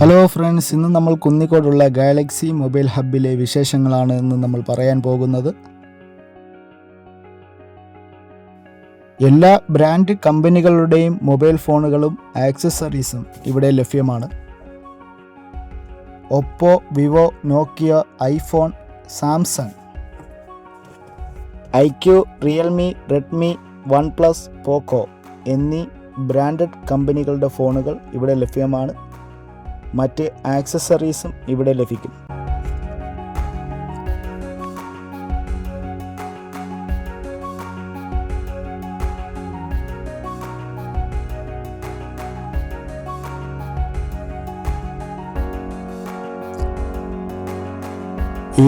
Hello friends, ഇന്ന് നമ്മൾ കുന്നിക്കോടുള്ള Galaxy mobile ഹബ്ബിലെ വിശേഷങ്ങളാണ് ഇന്ന് നമ്മൾ പറയാൻ പോകുന്നത്. എല്ലാ ബ്രാൻഡ് കമ്പനികളുടെയും മൊബൈൽ ഫോണുകളും ആക്സസറീസും ഇവിടെ ലഭ്യമാണ്. Oppo, Vivo, Nokia, iPhone, Samsung, iQOO, Realme, Redmi, OnePlus, Poco എന്നീ ബ്രാൻഡഡ് കമ്പനികളുടെ ഫോണുകൾ ഇവിടെ ലഭ്യമാണ്. മറ്റ് ആക്സസറീസും ഇവിടെ ലഭിക്കും.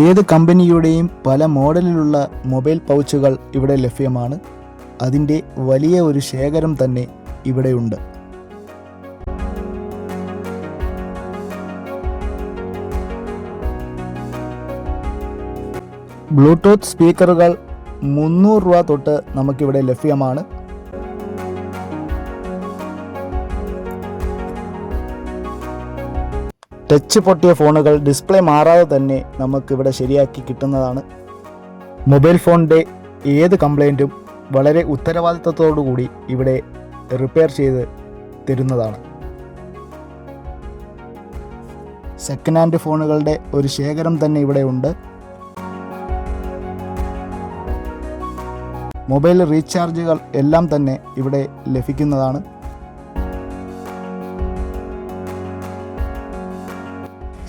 ഏത് കമ്പനിയുടെയും പല മോഡലിലുള്ള മൊബൈൽ പൗച്ചുകൾ ഇവിടെ ലഭ്യമാണ്. അതിൻ്റെ വലിയ ഒരു ശേഖരം തന്നെ ഇവിടെയുണ്ട്. ബ്ലൂടൂത്ത് സ്പീക്കറുകൾ 300 രൂപ തൊട്ട് നമുക്കിവിടെ ലഭ്യമാണ്. ടച്ച് പൊട്ടിയ ഫോണുകൾ ഡിസ്പ്ലേ മാറാതെ തന്നെ നമുക്കിവിടെ ശരിയാക്കി കിട്ടുന്നതാണ്. മൊബൈൽ ഫോണിൻ്റെ ഏത് കംപ്ലൈൻറ്റും വളരെ ഉത്തരവാദിത്തത്തോടു കൂടി ഇവിടെ റിപ്പയർ ചെയ്ത് തരുന്നതാണ്. സെക്കൻഡ് ഹാൻഡ് ഫോണുകളുടെ ഒരു ശേഖരം തന്നെ ഇവിടെ ഉണ്ട്. മൊബൈൽ റീചാർജുകൾ എല്ലാം തന്നെ ഇവിടെ ലഭിക്കുന്നതാണ്.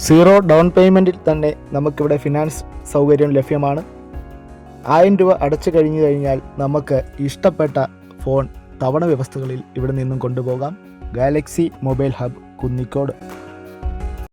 സീറോ ഡൗൺ പേയ്മെൻറ്റിൽ തന്നെ നമുക്കിവിടെ ഫിനാൻസ് സൗകര്യം ലഭ്യമാണ്. 1000 രൂപ അടച്ചു കഴിഞ്ഞു കഴിഞ്ഞാൽ നമുക്ക് ഇഷ്ടപ്പെട്ട ഫോൺ തവണ വ്യവസ്ഥകളിൽ ഇവിടെ നിന്നും കൊണ്ടുപോകാം. Galaxy mobile hub, Kunnicode.